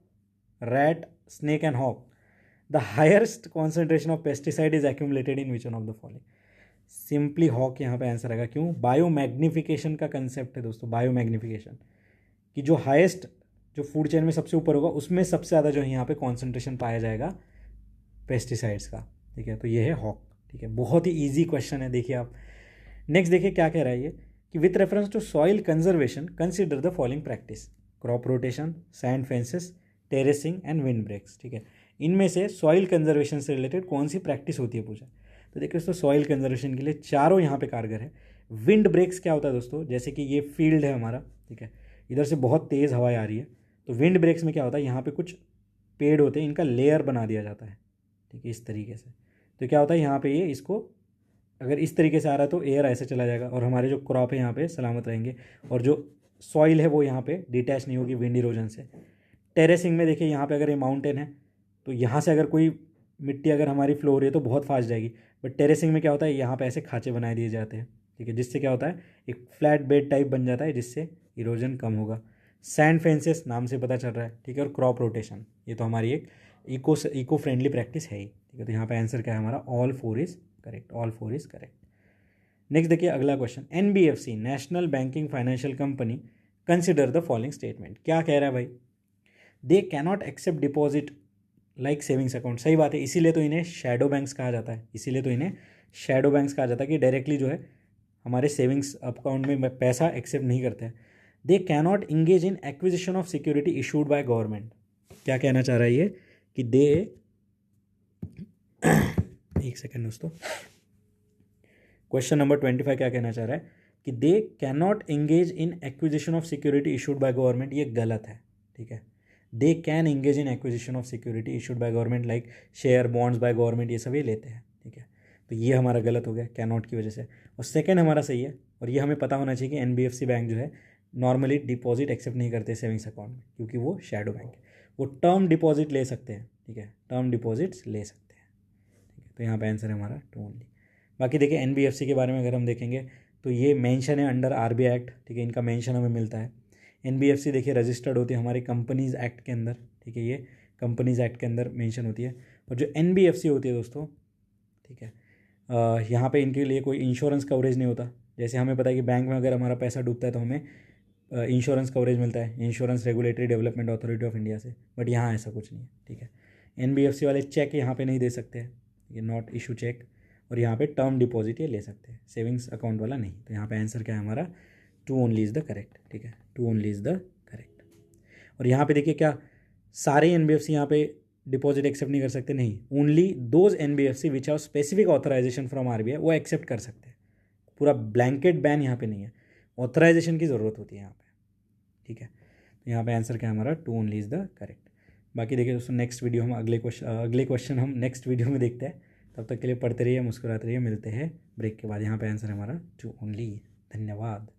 rat, snake and hawk. The highest concentration of pesticide is accumulated in which one of the following? Simply hawk यहाँ पे आंसर आएगा। क्यों? बायोमैग्निफिकेशन का कंसेप्ट है दोस्तों, बायोमैग्निफिकेशन कि जो हाईएस्ट, जो फूड चेन में सबसे ऊपर होगा उसमें सबसे ज़्यादा जो है यहाँ पे कॉन्सेंट्रेशन पाया जाएगा पेस्टिसाइड्स का, ठीक है। तो ये है हॉक, ठीक है। बहुत ही ईजी क्वेश्चन है, देखिए आप। नेक्स्ट देखिए क्या कह रहा है ये कि with reference to soil conservation consider the following practice, crop rotation, sand fences, terracing and windbreaks, ठीक है। इनमें से सॉइल कंजर्वेशन से रिलेटेड कौन सी प्रैक्टिस होती है पूछा। तो देखिए दोस्तों सॉइल कंजर्वेशन के लिए चारों यहाँ पे कारगर है। विंड ब्रेक्स क्या होता है दोस्तों, जैसे कि ये फील्ड है हमारा, ठीक है, इधर से बहुत तेज़ हवाएं आ रही है, तो विंड ब्रेक्स में क्या होता है, यहाँ पे कुछ पेड़ होते हैं, इनका लेयर बना दिया जाता है, ठीक है, इस तरीके से। तो क्या होता है यहाँ पे ये इसको अगर इस तरीके से आ रहा है तो एयर ऐसे चला जाएगा और हमारे जो क्रॉप है यहाँ पे सलामत रहेंगे, और जो सॉइल है वो यहाँ पे डिटैच नहीं होगी विंड इरोजन से। टेरेसिंग में देखिए यहाँ पे अगर ये माउंटेन है तो यहाँ से अगर कोई मिट्टी अगर हमारी फ्लो हो रही है तो बहुत फास्ट जाएगी, बट टेरेसिंग में क्या होता है, यहाँ पे ऐसे खाँचे बनाए दिए जाते हैं, ठीक है, जिससे क्या होता है एक फ्लैट बेड टाइप बन जाता है, जिससे इरोजन कम होगा। सैंड फेंसेस नाम से पता चल रहा है, ठीक है। और क्रॉप रोटेशन, ये तो हमारी एक इको फ्रेंडली प्रैक्टिस है ही, ठीक है। तो यहाँ पे आंसर क्या है हमारा, all 4 is correct, all 4 is correct. Next देखिए अगला question, NBFC national banking financial company consider the following statement. क्या कह रहा है भाई, they cannot accept deposit like savings account. सही बात है, इसीलिए तो इन्हें शैडो बैंक्स कहा जाता है, इसीलिए तो इन्हें शैडो बैंक्स कहा जाता है कि डायरेक्टली जो है हमारे सेविंग्स अकाउंट में पैसा एक्सेप्ट नहीं करते हैं। They cannot engage in acquisition of security issued by government. क्या कहना चाह रहा है ये कि दे एक सेकेंड दोस्तों, क्वेश्चन नंबर 25 क्या कहना चाह रहा है कि they cannot engage in acquisition of security issued by government. ये गलत है, ठीक है। They can engage in acquisition of security issued by government like share bonds by government, ये सब ये लेते हैं, ठीक है। तो ये हमारा गलत हो गया कैनॉट की वजह से। और सेकेंड हमारा सही है, और ये हमें पता होना चाहिए कि NBFC बैंक जो है नॉर्मली डिपॉजिट एक्सेप्ट नहीं करते सेविंग्स अकाउंट में, क्योंकि वो शैडो बैंक है। वो टर्म डिपॉजिट ले सकते हैं, ठीक है, टर्म डिपॉजिट्स ले सकते हैं, ठीक है। तो यहाँ पे आंसर है हमारा 2 ओनली। बाकी देखिए NBFC के बारे में अगर हम देखेंगे तो ये मेंशन है अंडर RBI एक्ट, ठीक है, इनका मेंशन हमें मिलता है। NBFC देखिए रजिस्टर्ड होती है हमारे कंपनीज़ एक्ट के अंदर, ठीक है, ये कंपनीज़ एक्ट के अंदर मेंशन होती है। और जो NBFC होती है दोस्तों, ठीक है, यहाँ पे इनके लिए कोई इंश्योरेंस कवरेज नहीं होता। जैसे हमें पता है कि बैंक में अगर हमारा पैसा डूबता है तो हमें इंश्योरेंस कवरेज मिलता है insurance regulatory development authority of India से, बट यहाँ ऐसा कुछ नहीं है, ठीक है। NBFC वाले चेक यहाँ पे नहीं दे सकते हैं, ये नॉट इशू चेक, और यहाँ पे टर्म डिपॉजिट ये ले सकते हैं, सेविंग्स अकाउंट वाला नहीं। तो यहाँ पे आंसर क्या है हमारा, 2 ओनली इज़ द करेक्ट, ठीक है, 2 ओनली इज़ द करेक्ट। और यहाँ पे देखिए क्या सारे NBFC यहाँ पे डिपॉजिट एक्सेप्ट नहीं कर सकते, नहीं, only those NBFC which have specific authorisation from RBI वो एक्सेप्ट कर सकते हैं। पूरा ब्लैंकेट बैन यहाँ पे नहीं है। ऑथराइजेशन की ज़रूरत होती है यहाँ पे, ठीक है। तो यहाँ पे आंसर क्या है हमारा, 2 ओनली इज़ द करेक्ट। बाकी देखिए दोस्तों नेक्स्ट वीडियो हम अगले क्वेश्चन हम नेक्स्ट वीडियो में देखते हैं। तब तक के लिए पढ़ते रहिए, मुस्कुराते रहिए, मिलते हैं ब्रेक के बाद। यहाँ पे आंसर हमारा 2 ओनली। धन्यवाद।